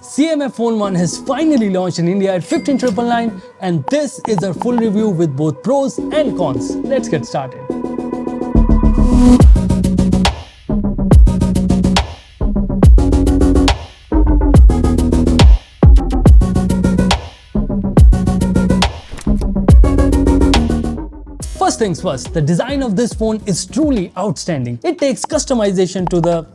CMF Phone 1 has finally launched in India at 15,999 and this is our full review with both pros and cons. Let's get started. First things first, the design of this phone is truly outstanding. It takes customization to the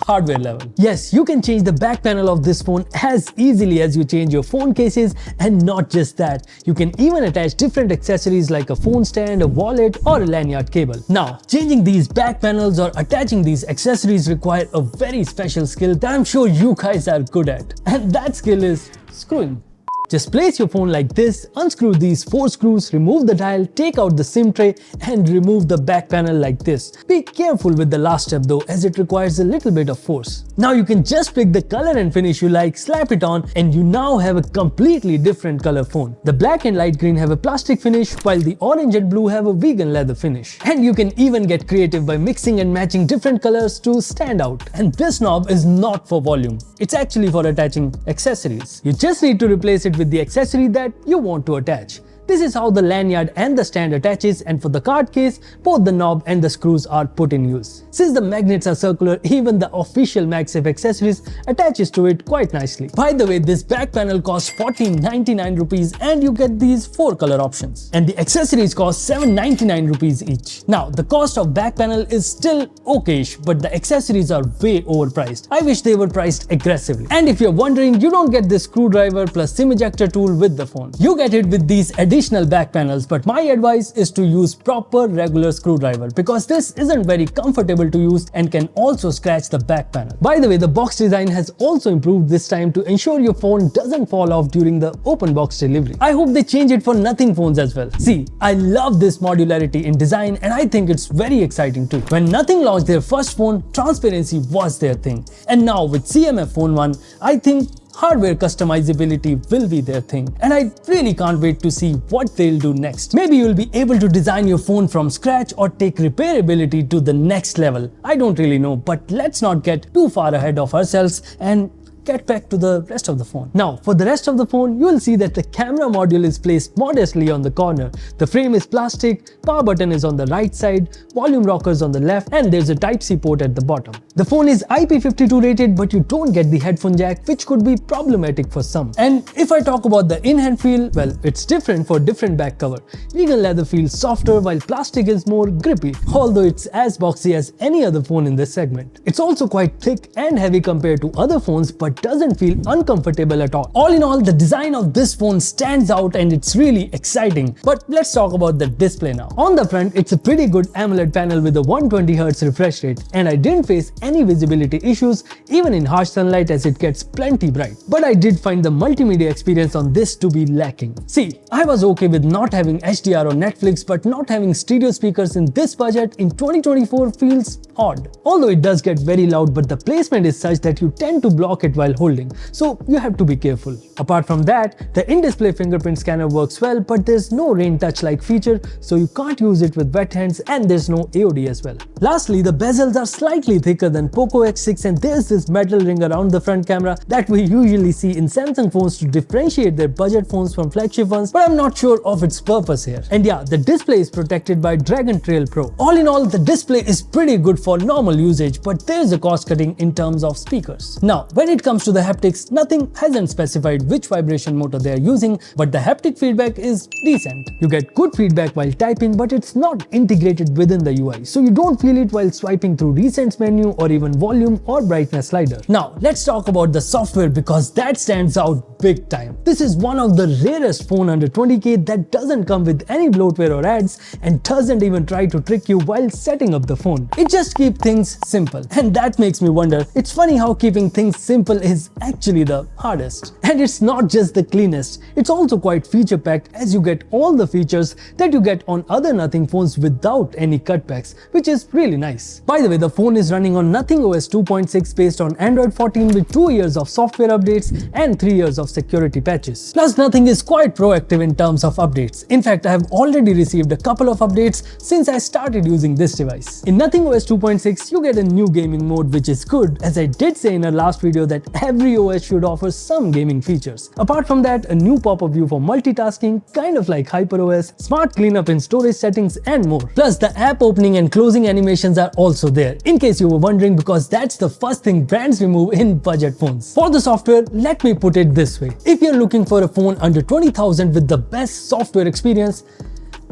hardware level. Yes, you can change the back panel of this phone as easily as you change your phone cases, and not just that, you can even attach different accessories like a phone stand, a wallet or a lanyard cable. Now, changing these back panels or attaching these accessories require a very special skill that I'm sure you guys are good at, and that skill is screwing. Just place your phone like this, unscrew these 4 screws, remove the dial, take out the SIM tray and remove the back panel like this. Be careful with the last step though, as it requires a little bit of force. Now you can just pick the color and finish you like, slap it on, and you now have a completely different color phone. The black and light green have a plastic finish, while the orange and blue have a vegan leather finish. And you can even get creative by mixing and matching different colors to stand out. And this knob is not for volume. It's actually for attaching accessories. You just need to replace it with the accessory that you want to attach. This is how the lanyard and the stand attaches, and for the card case, both the knob and the screws are put in use. Since the magnets are circular, even the official MagSafe accessories attaches to it quite nicely. By the way, this back panel costs 1499 rupees and you get these 4 color options. And the accessories cost 799 rupees each. Now, the cost of back panel is still okayish, but the accessories are way overpriced. I wish they were priced aggressively. And if you're wondering, you don't get this screwdriver plus SIM ejector tool with the phone. You get it with these additional back panels, but my advice is to use proper regular screwdriver because this isn't very comfortable to use and can also scratch the back panel. By the way, the box design has also improved this time to ensure your phone doesn't fall off during the open box delivery. I hope they change it for Nothing phones as well. See, I love this modularity in design and I think it's very exciting too. When Nothing launched their first phone, transparency was their thing. And now with CMF Phone 1, I think hardware customizability will be their thing, and I really can't wait to see what they'll do next. Maybe you'll be able to design your phone from scratch or take repairability to the next level. I don't really know, but let's not get too far ahead of ourselves and get back to the rest of the phone. Now, for the rest of the phone, you will see that the camera module is placed modestly on the corner. The frame is plastic, power button is on the right side, volume rockers on the left, and there's a Type-C port at the bottom. The phone is IP52 rated, but you don't get the headphone jack, which could be problematic for some. And if I talk about the in-hand feel, well, it's different for different back cover. Vegan leather feels softer, while plastic is more grippy, although it's as boxy as any other phone in this segment. It's also quite thick and heavy compared to other phones, but doesn't feel uncomfortable at all. All in all, the design of this phone stands out and it's really exciting. But let's talk about the display now. On the front, it's a pretty good AMOLED panel with a 120Hz refresh rate, and I didn't face any visibility issues even in harsh sunlight as it gets plenty bright. But I did find the multimedia experience on this to be lacking. See, I was okay with not having HDR on Netflix, but not having stereo speakers in this budget in 2024 feels odd. Although it does get very loud, but the placement is such that you tend to block it while holding, so you have to be careful. Apart from that, the in-display fingerprint scanner works well, but there's no rain touch like feature, so you can't use it with wet hands, and there's no AOD as well. Lastly, the bezels are slightly thicker than Poco X6, and there's this metal ring around the front camera that we usually see in Samsung phones to differentiate their budget phones from flagship ones, but I'm not sure of its purpose here. And yeah, the display is protected by Dragon Trail Pro. All in all, the display is pretty good for normal usage, but there's a cost cutting in terms of speakers. Now, when it comes to the haptics, Nothing hasn't specified which vibration motor they are using, but the haptic feedback is decent. You get good feedback while typing, but it's not integrated within the UI, so you don't feel it while swiping through recents menu or even volume or brightness slider. Now, let's talk about the software because that stands out big time. This is one of the rarest phone under 20k that doesn't come with any bloatware or ads and doesn't even try to trick you while setting up the phone. It just keeps things simple, and that makes me wonder, it's funny how keeping things simple is actually the hardest. And it's not just the cleanest, it's also quite feature packed as you get all the features that you get on other Nothing phones without any cutbacks, which is really nice. By the way, the phone is running on NothingOS 2.6 based on Android 14 with 2 years of software updates and 3 years of security patches. Plus, Nothing is quite proactive in terms of updates. In fact, I have already received a couple of updates since I started using this device. In NothingOS 2.6, you get a new gaming mode, which is good, as I did say in a last video that every OS should offer some gaming features. Apart from that, a new pop-up view for multitasking, kind of like HyperOS, smart cleanup in storage settings, and more. Plus, the app opening and closing animations are also there, in case you were wondering, because that's the first thing brands remove in budget phones. For the software, let me put it this way. If you're looking for a phone under 20,000 with the best software experience,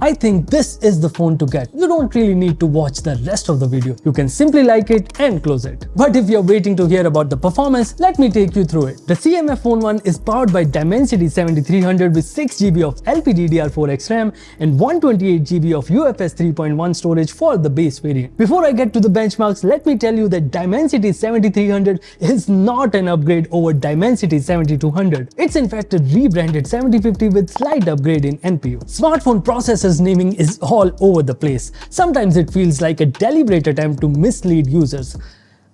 I think this is the phone to get. You don't really need to watch the rest of the video. You can simply like it and close it. But if you're waiting to hear about the performance, let me take you through it. The CMF Phone 1 is powered by Dimensity 7300 with 6GB of LPDDR4X RAM and 128GB of UFS 3.1 storage for the base variant. Before I get to the benchmarks, let me tell you that Dimensity 7300 is not an upgrade over Dimensity 7200. It's in fact a rebranded 7050 with slight upgrade in NPU. Smartphone processor naming is all over the place. Sometimes it feels like a deliberate attempt to mislead users.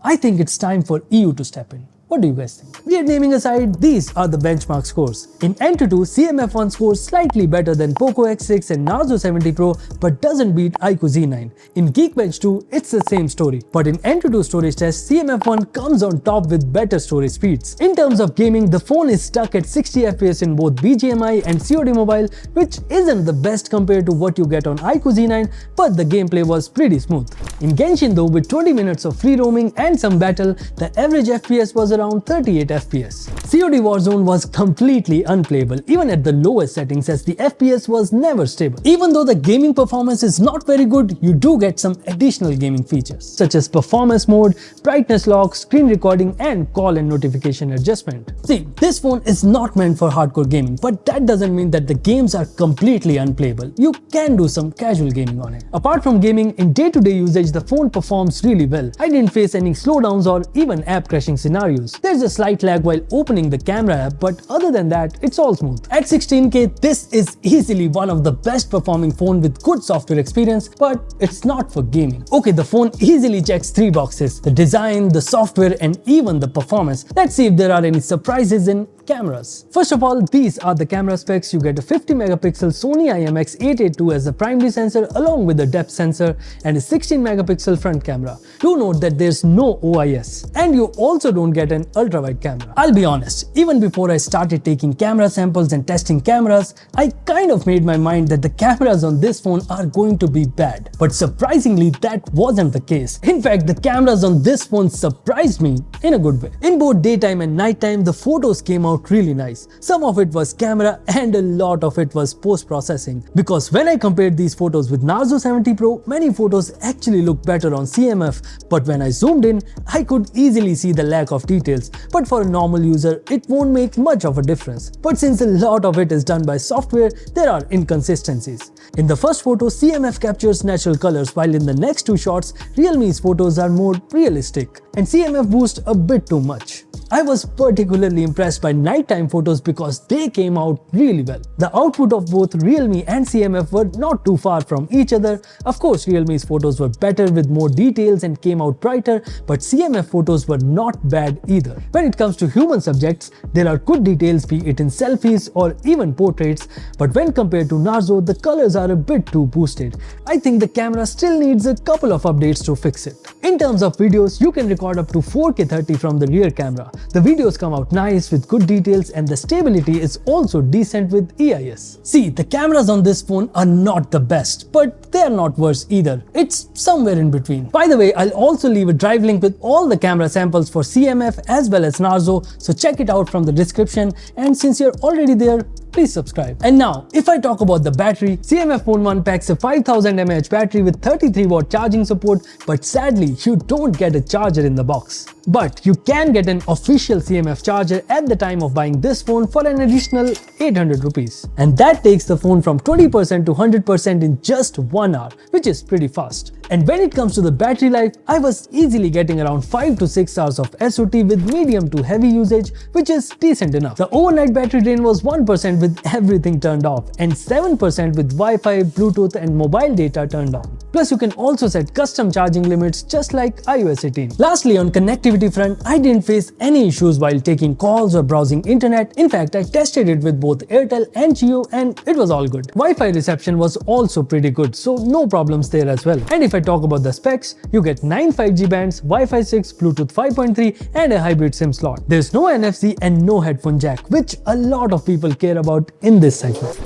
I think it's time for EU to step in. What do you guys think? Weird naming aside, these are the benchmark scores. In Antutu, CMF 1 scores slightly better than Poco X6 and Narzo 70 Pro, but doesn't beat iQOO Z9. In Geekbench 2, it's the same story. But in Antutu storage test, CMF 1 comes on top with better storage speeds. In terms of gaming, the phone is stuck at 60 FPS in both BGMI and COD Mobile, which isn't the best compared to what you get on iQOO Z9, but the gameplay was pretty smooth. In Genshin though, with 20 minutes of free roaming and some battle, the average FPS was around 38 FPS. COD Warzone was completely unplayable even at the lowest settings, as the FPS was never stable. Even though the gaming performance is not very good, you do get some additional gaming features such as performance mode, brightness lock, screen recording, and call and notification adjustment. See, this phone is not meant for hardcore gaming, but that doesn't mean that the games are completely unplayable. You can do some casual gaming on it. Apart from gaming, in day-to-day usage, the phone performs really well. I didn't face any slowdowns or even app crashing scenarios. There's a slight lag while opening the camera app, but other than that, it's all smooth. At 16K, this is easily one of the best performing phone with good software experience, but it's not for gaming. Okay, the phone easily checks 3 boxes: the design, the software, and even the performance. Let's see if there are any surprises in cameras. First of all, these are the camera specs. You get a 50 megapixel Sony IMX 882 as the primary sensor, along with a depth sensor and a 16 megapixel front camera. Do note that there's no OIS, and you also don't get an ultra-wide camera. I'll be honest, even before I started taking camera samples and testing cameras, I kind of made my mind that the cameras on this phone are going to be bad. But surprisingly, that wasn't the case. In fact, the cameras on this phone surprised me in a good way. In both daytime and nighttime, the photos came out really nice. Some of it was camera and a lot of it was post-processing. Because when I compared these photos with Narzo 70 Pro, many photos actually look better on CMF, but when I zoomed in, I could easily see the lack of details. But for a normal user, it won't make much of a difference. But since a lot of it is done by software, there are inconsistencies. In the first photo, CMF captures natural colors, while in the next 2 shots, Realme's photos are more realistic, and CMF boosts a bit too much. I was particularly impressed by nighttime photos because they came out really well. The output of both Realme and CMF were not too far from each other. Of course, Realme's photos were better with more details and came out brighter, but CMF photos were not bad either. When it comes to human subjects, there are good details, be it in selfies or even portraits, but when compared to Narzo, the colors are a bit too boosted. I think the camera still needs a couple of updates to fix it. In terms of videos, you can record up to 4K 30 from the rear camera. The videos come out nice with good details, and the stability is also decent with EIS. See, the cameras on this phone are not the best, but they are not worse either. It's somewhere in between. By the way, I'll also leave a drive link with all the camera samples for CMF as well as Narzo, so check it out from the description, and since you're already there, please subscribe. And now, if I talk about the battery, CMF Phone 1 packs a 5000 mAh battery with 33-watt charging support, but sadly, you don't get a charger in the box. But you can get an official CMF charger at the time of buying this phone for an additional 800 rupees. And that takes the phone from 20% to 100% in just 1 hour, which is pretty fast. And when it comes to the battery life, I was easily getting around 5 to 6 hours of SOT with medium to heavy usage, which is decent enough. The overnight battery drain was 1% with everything turned off and 7% with Wi-Fi, Bluetooth and mobile data turned on. Plus, you can also set custom charging limits just like iOS 18. Lastly, on connectivity front, I didn't face any issues while taking calls or browsing internet. In fact, I tested it with both Airtel and Jio and it was all good. Wi-Fi reception was also pretty good, so no problems there as well. And if I talk about the specs, you get 9 5G bands, Wi-Fi 6, Bluetooth 5.3 and a hybrid SIM slot. There's no NFC and no headphone jack, which a lot of people care about in this segment.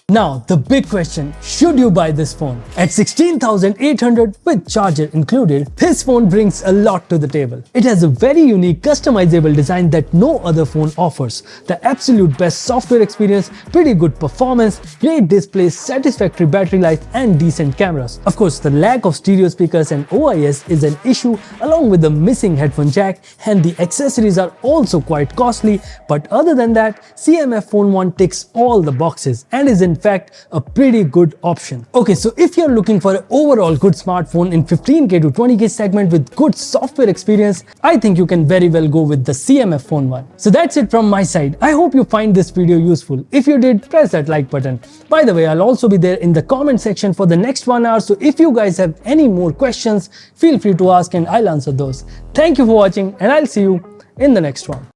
Now, the big question, should you buy this phone? At 16,800 with charger included, this phone brings a lot to the table. It has a very unique customizable design that no other phone offers. The absolute best software experience, pretty good performance, great display, satisfactory battery life and decent cameras. Of course, the lack of stereo speakers and OIS is an issue along with the missing headphone jack, and the accessories are also quite costly, but other than that, CMF Phone 1 ticks all the boxes and is in fact a pretty good option. Okay, so if you're looking for an overall good smartphone in 15K to 20K segment with good software experience, I think you can very well go with the CMF Phone 1. So that's it from my side. I hope you find this video useful. If you did, press that like button. By the way, I'll also be there in the comment section for the next 1 hour, so if you guys have any more questions, feel free to ask and I'll answer those. Thank you for watching and I'll see you in the next one.